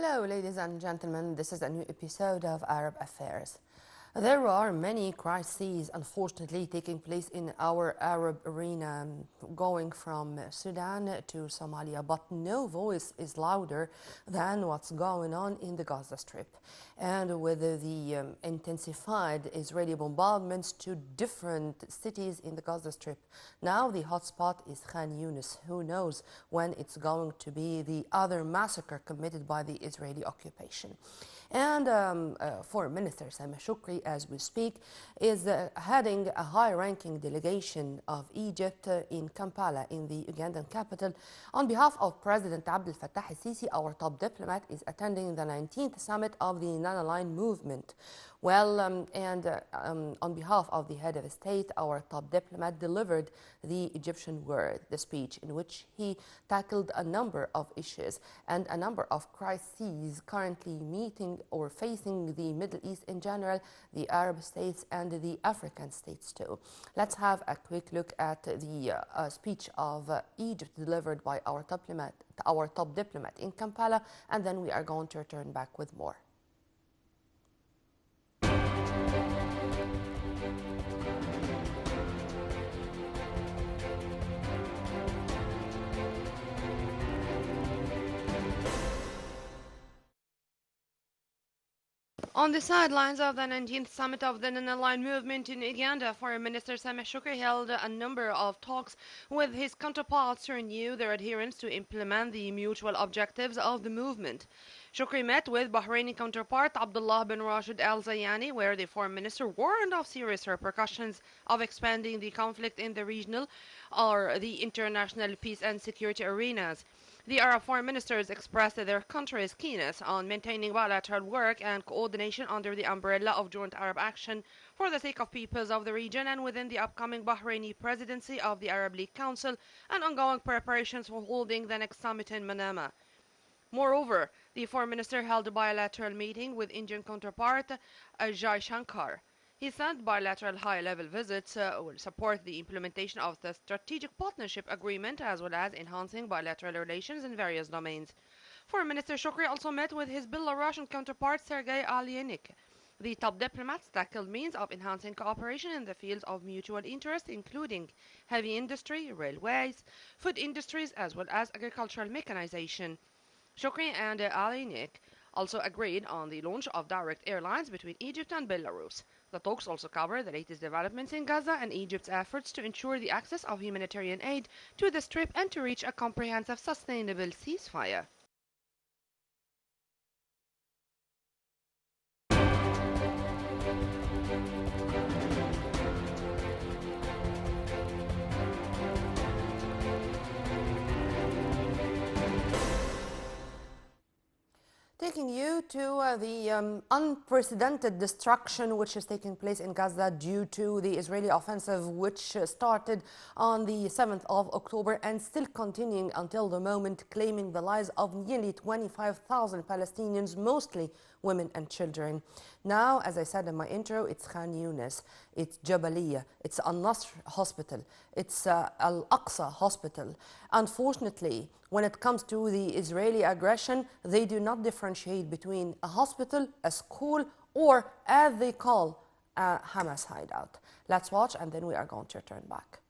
Hello, ladies and gentlemen. This is a new episode of Arab Affairs. There are many crises, unfortunately, taking place in our Arab arena, going from Sudan to Somalia, but no voice is louder than what's going on in the Gaza Strip. And with the intensified Israeli bombardments to different cities in the Gaza Strip, now the hotspot is Khan Yunis. Who knows when it's going to be the other massacre committed by the Israeli occupation. And Foreign Minister Sameh Shoukry, as we speak, is heading a high-ranking delegation of Egypt in Kampala, in the Ugandan capital. On behalf of President Abdel Fattah el-Sisi, our top diplomat is attending the 19th summit of the Non-Aligned Movement. Well, on behalf of the head of state, our top diplomat delivered the Egyptian word, the speech, in which he tackled a number of issues and a number of crises currently meeting or facing the Middle East in general, the Arab states and the African states too. Let's have a quick look at the speech of Egypt delivered by our top diplomat in Kampala, and then we are going to return back with more. On the sidelines of the 19th summit of the Non-Aligned Movement in Uganda, Foreign Minister Sameh Shoukry held a number of talks with his counterparts to renew their adherence to implement the mutual objectives of the movement. Shoukry met with Bahraini counterpart Abdullah bin Rashid Al Zayani, where the foreign minister warned of serious repercussions of expanding the conflict in the regional or the international peace and security arenas. The Arab foreign ministers expressed their country's keenness on maintaining bilateral work and coordination under the umbrella of joint Arab action for the sake of peoples of the region and within the upcoming Bahraini presidency of the Arab League Council and ongoing preparations for holding the next summit in Manama. Moreover, the foreign minister held a bilateral meeting with Indian counterpart Ajay Shankar. He said bilateral high-level visits will support the implementation of the Strategic Partnership Agreement as well as enhancing bilateral relations in various domains. Foreign Minister Shoukry also met with his Belarusian counterpart Sergei Alienik. The top diplomats tackled means of enhancing cooperation in the fields of mutual interest, including heavy industry, railways, food industries, as well as agricultural mechanization. Shoukry and Alienik also agreed on the launch of direct airlines between Egypt and Belarus. The talks also cover the latest developments in Gaza and Egypt's efforts to ensure the access of humanitarian aid to the Strip and to reach a comprehensive, sustainable ceasefire. Taking you to the unprecedented destruction which is taking place in Gaza due to the Israeli offensive, which started on the 7th of October and still continuing until the moment, claiming the lives of nearly 25,000 Palestinians, mostly women and children. Now, as I said in my intro, it's Khan Yunis, it's Jabalia, it's Al-Nasr Hospital, it's Al-Aqsa Hospital. Unfortunately, when it comes to the Israeli aggression, they do not differentiate between a hospital, a school, or, as they call, a Hamas hideout. Let's watch, and then we are going to return back.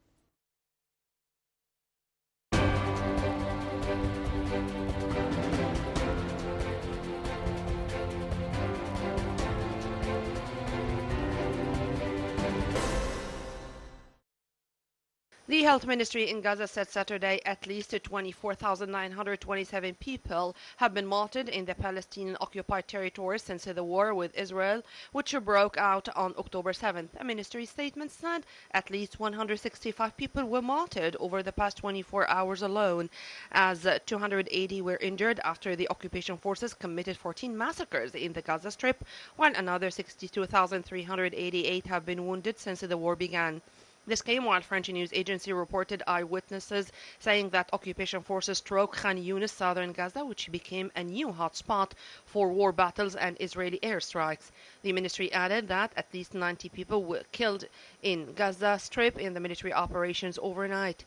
The health ministry in Gaza said Saturday at least 24,927 people have been martyred in the Palestinian-occupied territories since the war with Israel, which broke out on October 7th. A ministry statement said at least 165 people were martyred over the past 24 hours alone, as 280 were injured after the occupation forces committed 14 massacres in the Gaza Strip, while another 62,388 have been wounded since the war began. This came while French news agency reported eyewitnesses saying that occupation forces struck Khan Yunis, southern Gaza, which became a new hotspot for war battles and Israeli airstrikes. The ministry added that at least 90 people were killed in Gaza Strip in the military operations overnight.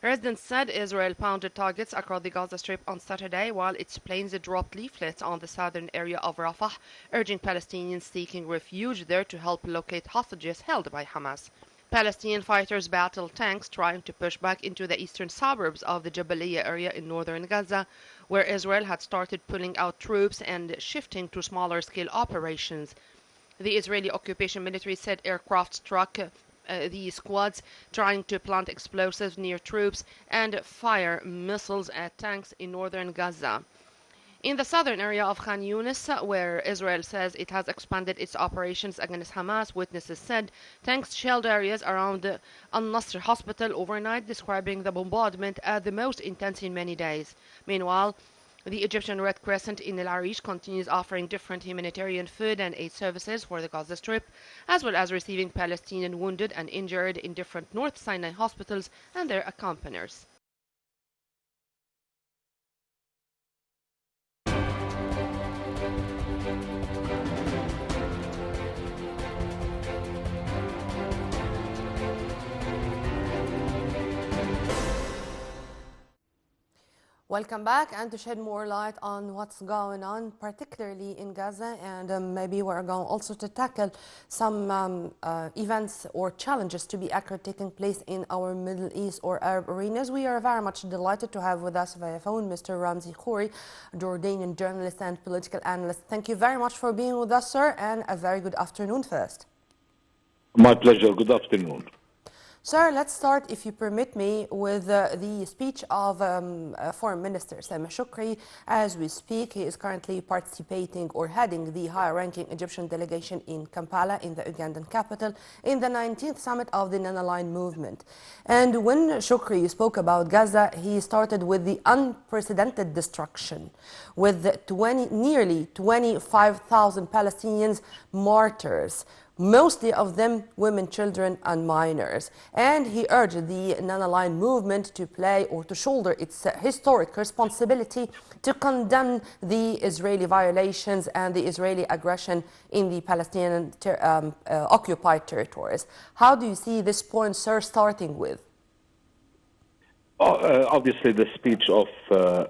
Residents said Israel pounded targets across the Gaza Strip on Saturday while its planes dropped leaflets on the southern area of Rafah, urging Palestinians seeking refuge there to help locate hostages held by Hamas. Palestinian fighters battled tanks trying to push back into the eastern suburbs of the Jabaliyah area in northern Gaza, where Israel had started pulling out troops and shifting to smaller-scale operations. The Israeli occupation military said aircraft struck the squads trying to plant explosives near troops and fire missiles at tanks in northern Gaza. In the southern area of Khan Yunis, where Israel says it has expanded its operations against Hamas, witnesses said tanks shelled areas around the Al-Nasr hospital overnight, describing the bombardment as the most intense in many days. Meanwhile, the Egyptian Red Crescent in El Arish continues offering different humanitarian food and aid services for the Gaza Strip, as well as receiving Palestinian wounded and injured in different North Sinai hospitals and their accompagners. Welcome back, and to shed more light on what's going on, particularly in Gaza, and maybe we're going also to tackle some events or challenges, to be accurate, taking place in our Middle East or Arab arenas. We are very much delighted to have with us via phone Mr. Ramzi Khouri, Jordanian journalist and political analyst. Thank you very much for being with us, sir, and a very good afternoon first. My pleasure. Good afternoon. Sir, let's start, if you permit me, with the speech of Foreign Minister Sameh Shoukry. As we speak, he is currently participating or heading the high-ranking Egyptian delegation in Kampala, in the Ugandan capital, in the 19th summit of the Non-Aligned Movement. And when Shoukry spoke about Gaza, he started with the unprecedented destruction, with nearly 25,000 Palestinians martyrs, mostly of them women, children and minors. And he urged the non-aligned movement to play or to shoulder its historic responsibility to condemn the Israeli violations and the Israeli aggression in the Palestinian occupied territories. How do you see this point, sir, starting with? Obviously, the speech of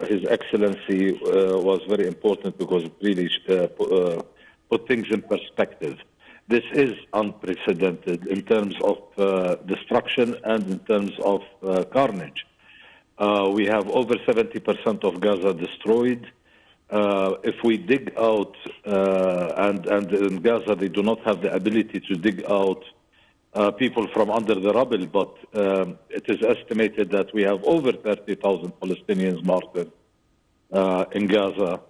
His Excellency was very important because it really put things in perspective. This is unprecedented in terms of destruction and in terms of carnage. We have over 70% of Gaza destroyed. If we dig out, and in Gaza they do not have the ability to dig out people from under the rubble, but it is estimated that we have over 30,000 Palestinians martyred in Gaza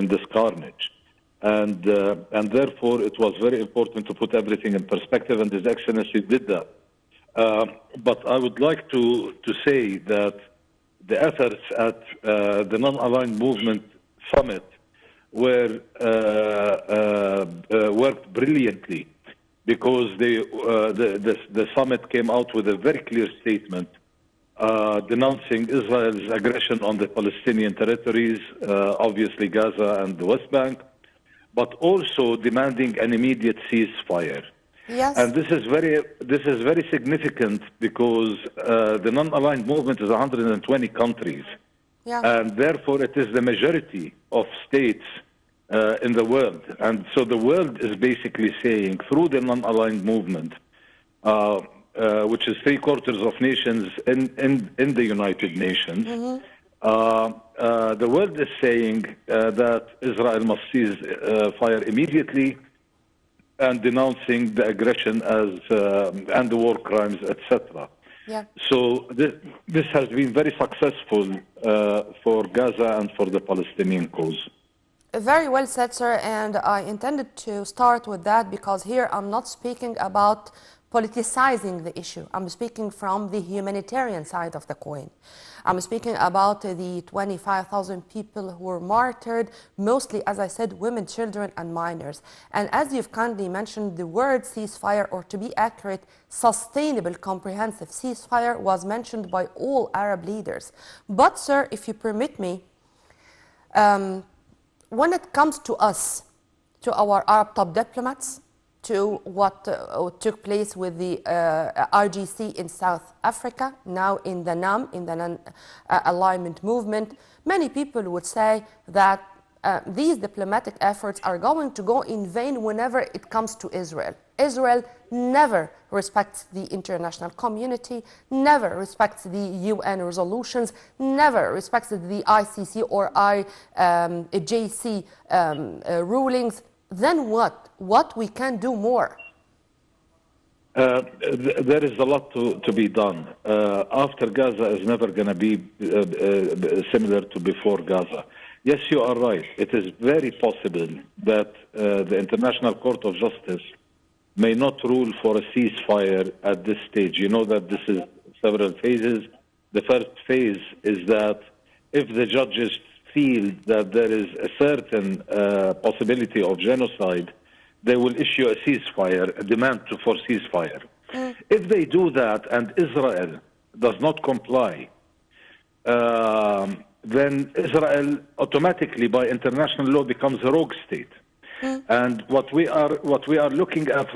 in this carnage. And therefore, it was very important to put everything in perspective, and His Excellency did that. But I would like to say that the efforts at the Non-Aligned Movement Summit were worked brilliantly, because the summit came out with a very clear statement denouncing Israel's aggression on the Palestinian territories, obviously Gaza and the West Bank, but also demanding an immediate ceasefire. Yes. And this is very significant because the non-aligned movement is 120 countries. Yeah. And therefore it is the majority of states in the world. And so the world is basically saying, through the non-aligned movement, which is 3/4 of nations in the United Nations, the world is saying that Israel must cease fire immediately, and denouncing the aggression as and the war crimes, etc. Yeah. So this has been very successful for Gaza and for the Palestinian cause. Very well said, sir, and I intended to start with that because here I'm not speaking about politicizing the issue. I'm speaking from the humanitarian side of the coin. I'm speaking about the 25,000 people who were martyred, mostly, as I said, women, children and minors. And as you've kindly mentioned, the word ceasefire, or to be accurate, sustainable comprehensive ceasefire, was mentioned by all Arab leaders. But sir, if you permit me, when it comes to us, to our Arab top diplomats, to what took place with the RGC in South Africa, now in the NAM, in the non-alignment movement, many people would say that these diplomatic efforts are going to go in vain whenever it comes to Israel. Israel never respects the international community, never respects the UN resolutions, never respects the ICC or IJC rulings. Then what? What we can do more? There is a lot to be done. After Gaza is never going to be similar to before Gaza. Yes, you are right. It is very possible that the International Court of Justice may not rule for a ceasefire at this stage. You know that this is several phases. The first phase is that if the judges feel that there is a certain possibility of genocide, they will issue a ceasefire, a demand for ceasefire. If they do that and Israel does not comply, then Israel automatically, by international law, becomes a rogue state. And what we are looking at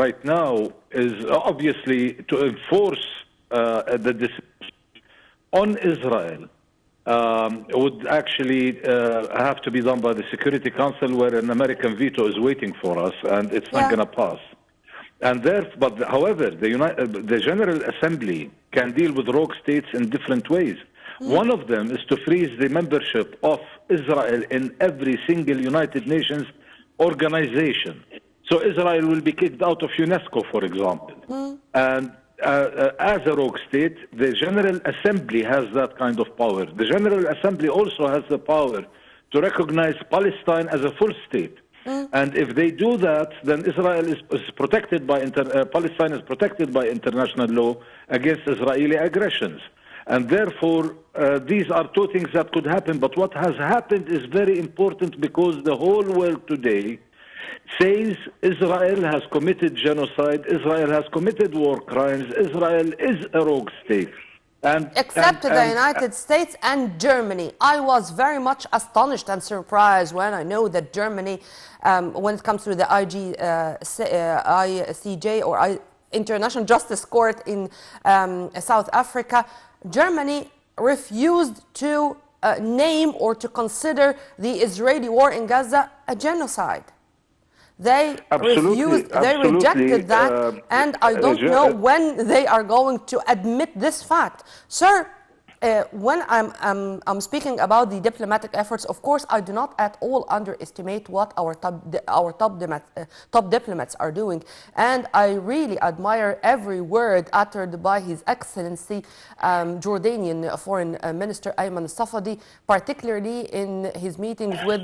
right now is obviously to enforce the decision on Israel. Would actually have to be done by the Security Council, where an American veto is waiting for us, and it's not going to pass. And however, the General Assembly can deal with rogue states in different ways. One of them is to freeze the membership of Israel in every single United Nations organization. So Israel will be kicked out of UNESCO, for example. And as a rogue state, the General Assembly has that kind of power. The General Assembly also has the power to recognize Palestine as a full state. And if they do that, then Israel is protected by Palestine is protected by international law against Israeli aggressions. And therefore, these are two things that could happen. But what has happened is very important, because the whole world today says Israel has committed genocide, Israel has committed war crimes, Israel is a rogue state. Except the United States and Germany. I was very much astonished and surprised when I know that Germany, when it comes to the ICJ or International Justice Court in South Africa, Germany refused to name or to consider the Israeli war in Gaza a genocide. They refused, they rejected that, and I don't know when they are going to admit this fact. Sir, when I'm speaking about the diplomatic efforts, of course, I do not at all underestimate what our top diplomats are doing, and I really admire every word uttered by His Excellency Jordanian Foreign Minister Ayman Safadi, particularly in his meetings with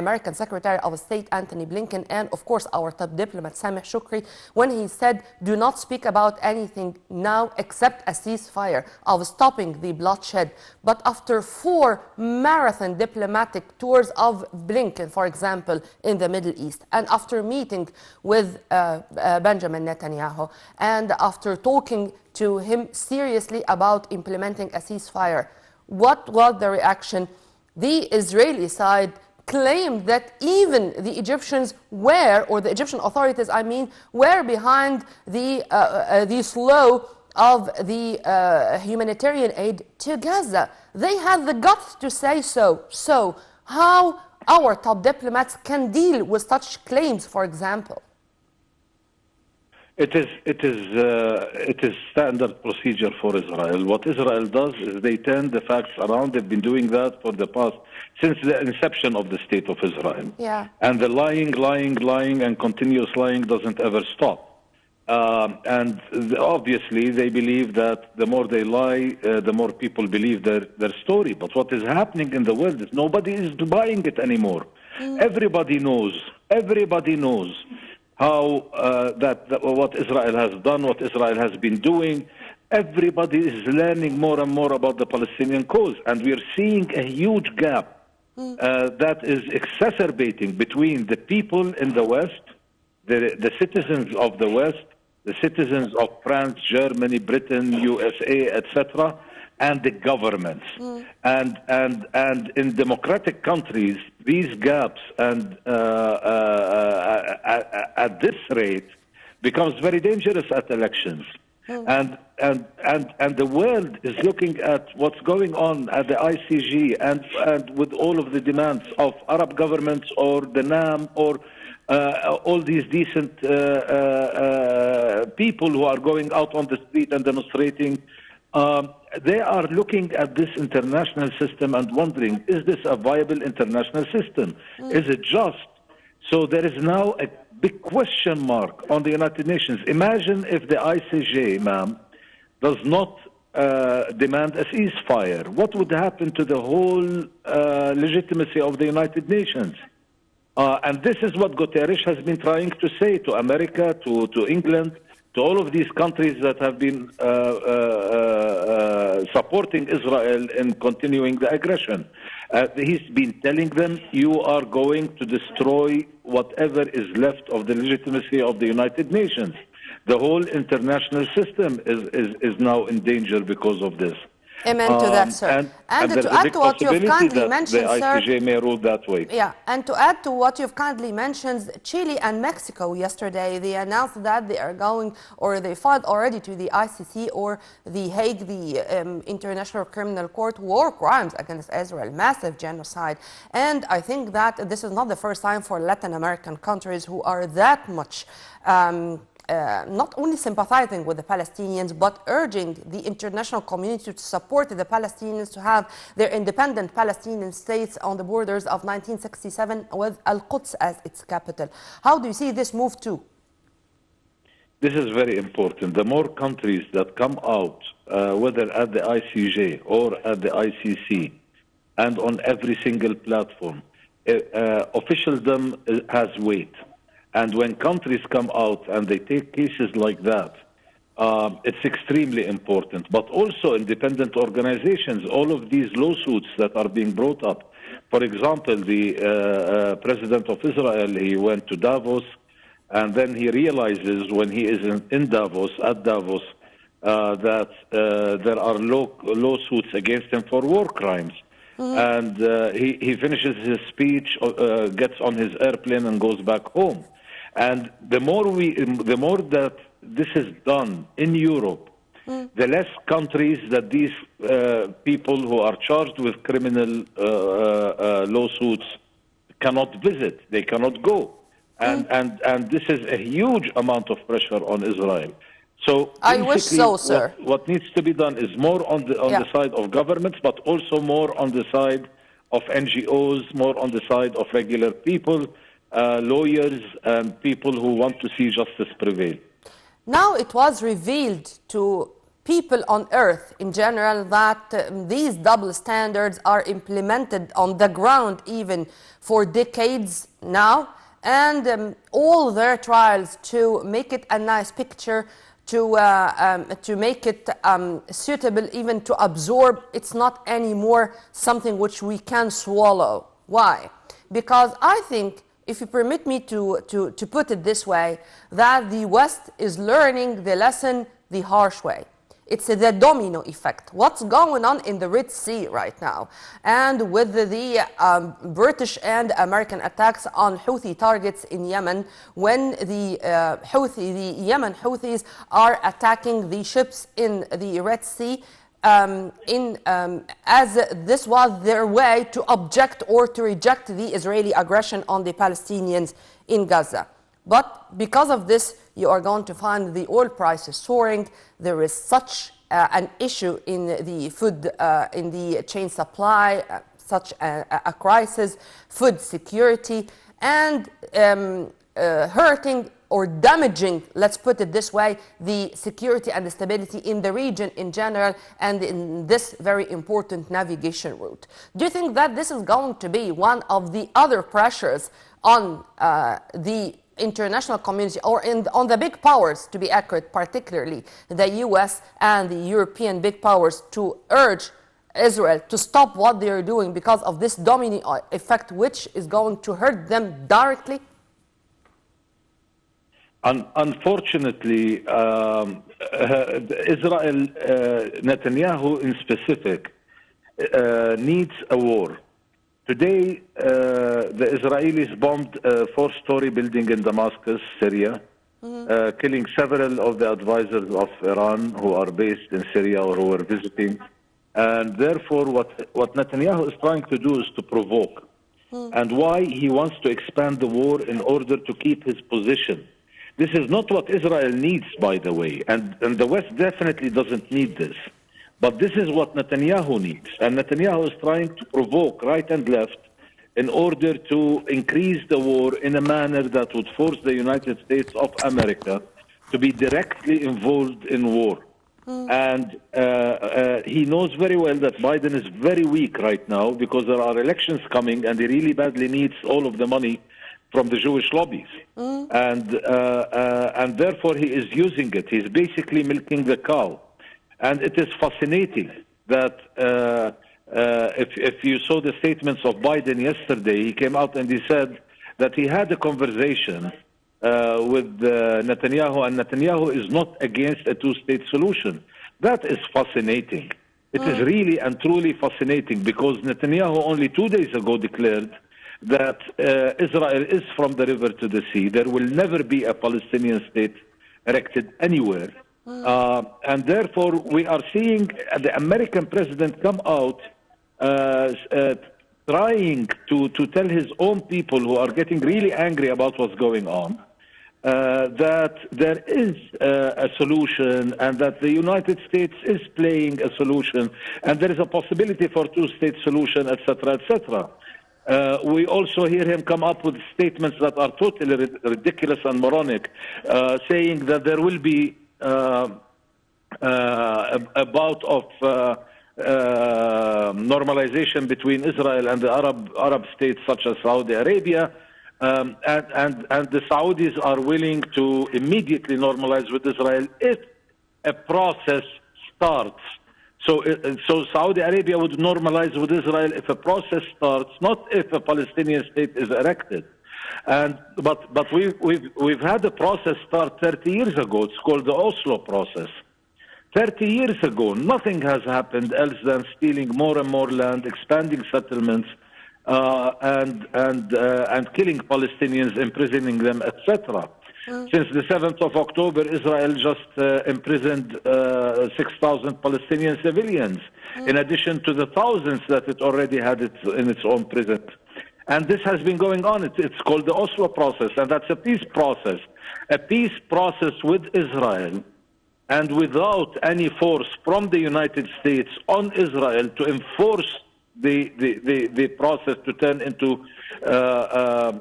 American Secretary of State Antony Blinken, and of course our top diplomat Sameh Shoukry, when he said, "Do not speak about anything now except a ceasefire of stopping the bloodshed." But after 4 marathon diplomatic tours of Blinken, for example, in the Middle East, and after meeting with Benjamin Netanyahu, and after talking to him seriously about implementing a ceasefire, what was the reaction? The Israeli side claimed that even the Egyptians were, or the Egyptian authorities, I mean, were behind the slow of the humanitarian aid to Gaza. They had the guts to say so. So how our top diplomats can deal with such claims, for example? It is standard procedure for Israel. What Israel does is they turn the facts around. They've been doing that for the past, since the inception of the State of Israel. Yeah. And the lying, and continuous lying doesn't ever stop. Obviously, they believe that the more they lie, the more people believe their story. But what is happening in the world is nobody is buying it anymore. Everybody knows how what Israel has done, what Israel has been doing. Everybody is learning more and more about the Palestinian cause, and we are seeing a huge gap that is exacerbating between the people in the West, the citizens of the West, the citizens of France, Germany, Britain, USA, etc., and the governments. And in democratic countries, these gaps and at this rate becomes very dangerous at elections. And the world is looking at what's going on at the ICG and with all of the demands of Arab governments or the NAM or all these decent people who are going out on the street and demonstrating. They are looking at this international system and wondering, is this a viable international system? Is it just? So there is now a big question mark on the United Nations. Imagine if the ICJ, ma'am, does not demand a ceasefire. What would happen to the whole legitimacy of the United Nations? And this is what Guterres has been trying to say to America, to England, to all of these countries that have been supporting Israel in continuing the aggression. He's been telling them, you are going to destroy whatever is left of the legitimacy of the United Nations. The whole international system is now in danger because of this. Amen to that, sir. And to add to what you've kindly mentioned, the ICJ sir, may rule that way. yeah, and to add to what you've kindly mentioned, Chile and Mexico yesterday, they announced that they are going, or they filed already to the ICC or the Hague, the International Criminal Court, war crimes against Israel, massive genocide. And I think that this is not the first time for Latin American countries who are that much not only sympathizing with the Palestinians, but urging the international community to support the Palestinians to have their independent Palestinian states on the borders of 1967 with Al-Quds as its capital. How do you see this move too? This is very important. The more countries that come out, whether at the ICJ or at the ICC, and on every single platform, officialdom has weight. And when countries come out and they take cases like that, it's extremely important. But also independent organizations, all of these lawsuits that are being brought up. For example, the president of Israel, he went to Davos, and then he realizes when he is in Davos, at Davos, that there are lawsuits against him for war crimes. And he finishes his speech, gets on his airplane and goes back home. And the more that this is done in Europe, the less countries that these people who are charged with criminal lawsuits cannot visit. They cannot go. And this is a huge amount of pressure on Israel. So I wish so, sir. What needs to be done is more on the side of governments, but also more on the side of NGOs, more on the side of regular people, lawyers and people who want to see justice prevail. Now it was revealed to people on earth in general that these double standards are implemented on the ground even for decades now, and all their trials to make it a nice picture, to make it suitable even to absorb, it's not anymore something which we can swallow. Why? Because I think, if you permit me to put it this way, that the West is learning the lesson the harsh way. It's the domino effect. What's going on in the Red Sea right now? And with the British and American attacks on Houthi targets in Yemen, when the Yemen Houthis are attacking the ships in the Red Sea, as this was their way to object or to reject the Israeli aggression on the Palestinians in Gaza. But because of this, you are going to find the oil prices soaring. There is such an issue in the food, in the chain supply, such a crisis, food security, and hurting or damaging, let's put it this way, the security and the stability in the region in general and in this very important navigation route. Do you think that this is going to be one of the other pressures on the international community or on the big powers, to be accurate, particularly the US and the European big powers, to urge Israel to stop what they are doing because of this domino effect, which is going to hurt them directly? Unfortunately, Israel, Netanyahu in specific, needs a war. Today, the Israelis bombed a four-story building in Damascus, Syria, killing several of the advisors of Iran who are based in Syria or who were visiting. And therefore, what Netanyahu is trying to do is to provoke. And why he wants to expand the war in order to keep his position. This is not what Israel needs, by the way, and the West definitely doesn't need this. But this is what Netanyahu needs. And Netanyahu is trying to provoke right and left in order to increase the war in a manner that would force the United States of America to be directly involved in war. And he knows very well that Biden is very weak right now because there are elections coming and he really badly needs all of the money from the Jewish lobbies. And therefore he is using it. He's basically milking the cow. And it is fascinating that if you saw the statements of Biden yesterday, he came out and he said that he had a conversation with Netanyahu, and Netanyahu is not against a two-state solution. That is fascinating. It is really and truly fascinating because Netanyahu only 2 days ago declared that Israel is from the river to the sea. There will never be a Palestinian state erected anywhere. And therefore, we are seeing the American president come out trying to tell his own people who are getting really angry about what's going on, that there is a solution and that the United States is playing a solution and there is a possibility for two-state solution, etc., etc. We also hear him come up with statements that are totally ridiculous and moronic, saying that there will be a bout of normalization between Israel and the Arab states such as Saudi Arabia, and the Saudis are willing to immediately normalize with Israel if a process starts. So Saudi Arabia would normalize with Israel if a process starts, not if a Palestinian state is erected. But we've had a process start 30 years ago. It's called the Oslo process. 30 years ago, nothing has happened else than stealing more and more land, expanding settlements, and killing Palestinians, imprisoning them, etc. Since the 7th of October, Israel just imprisoned 6,000 Palestinian civilians, in addition to the thousands that it already had in its own prisons. And this has been going on. It's called the Oslo process, and that's a peace process. A peace process with Israel, and without any force from the United States on Israel to enforce the process to turn into a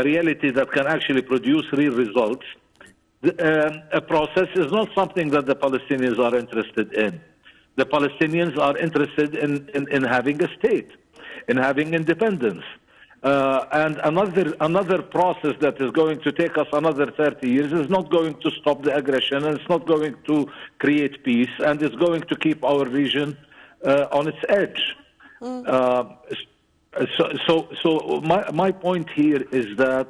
reality that can actually produce real results. A process is not something that the Palestinians are interested in. The Palestinians are interested in having a state, in having independence. And another process that is going to take us another 30 years is not going to stop the aggression, and it's not going to create peace, and it's going to keep our region on its edge. So my point here is that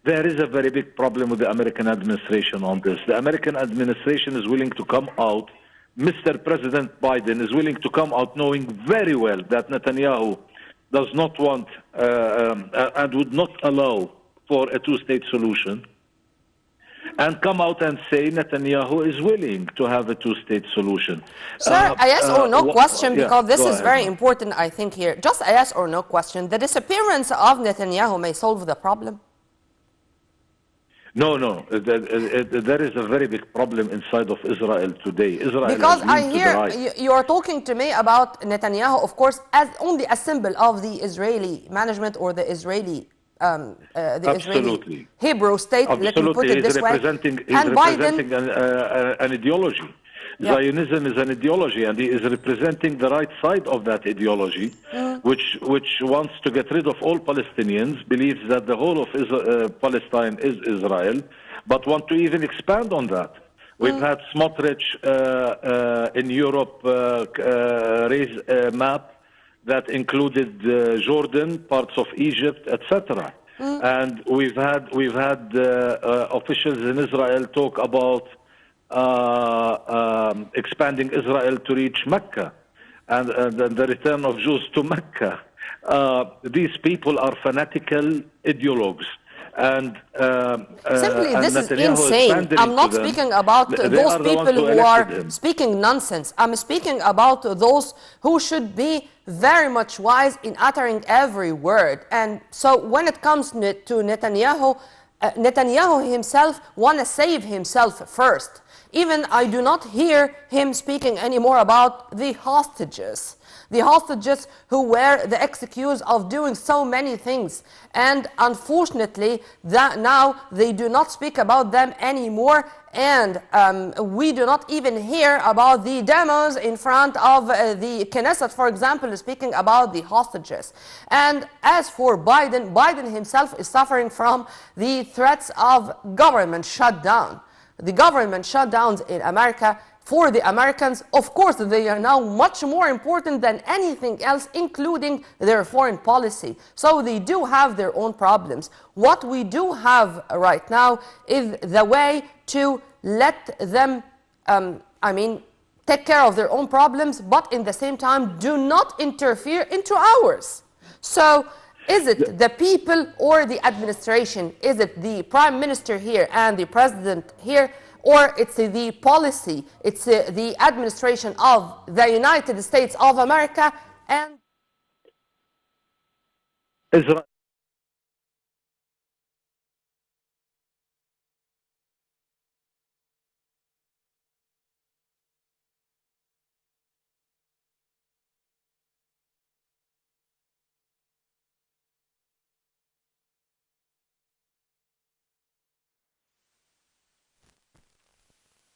there is a very big problem with the American administration on this. The American administration is willing to come out. Mr. President Biden is willing to come out knowing very well that Netanyahu does not want and would not allow for a two-state solution, and come out and say Netanyahu is willing to have a two-state solution. Sir, a yes or no question, because this is ahead. very important, I think, here. Just a yes or no question. The disappearance of Netanyahu may solve the problem? No. There is a very big problem inside of Israel today. Israel Because has I leaned to the hear right. you are talking to me about Netanyahu, of course, as only a symbol of the Israeli management or the Israeli Absolutely. Hebrew state, let me put it He's this way. representing an ideology. Yeah. Zionism is an ideology, and he is representing the right side of that ideology, which wants to get rid of all Palestinians, believes that the whole of Palestine is Israel, but want to even expand on that. We've had Smotrich in Europe raise a map that included Jordan, parts of Egypt, etc. And we've had officials in Israel talk about expanding Israel to reach Mecca and the return of Jews to Mecca. these people are fanatical ideologues. And Simply, and this is Netanyahu insane. pandering I'm not to them. speaking about They those are the ones people who who are elected him. speaking nonsense. I'm speaking about those who should be very much wise in uttering every word. And so when it comes to Netanyahu, Netanyahu himself want to save himself first. Even I do not hear him speaking anymore about the hostages. The hostages who were the accused of doing so many things. And unfortunately, that now they do not speak about them anymore. And we do not even hear about the demos in front of the Knesset, for example, speaking about the hostages. And as for Biden, Biden himself is suffering from the threats of government shutdown. The government shutdowns in America, for the Americans, of course, they are now much more important than anything else, including their foreign policy. So they do have their own problems. What we do have right now is the way to let them, take care of their own problems, but in the same time, do not interfere into ours. So is it the people or the administration? Is it the prime minister here and the president here? Or it's the policy, it's the administration of the United States of America and Israel.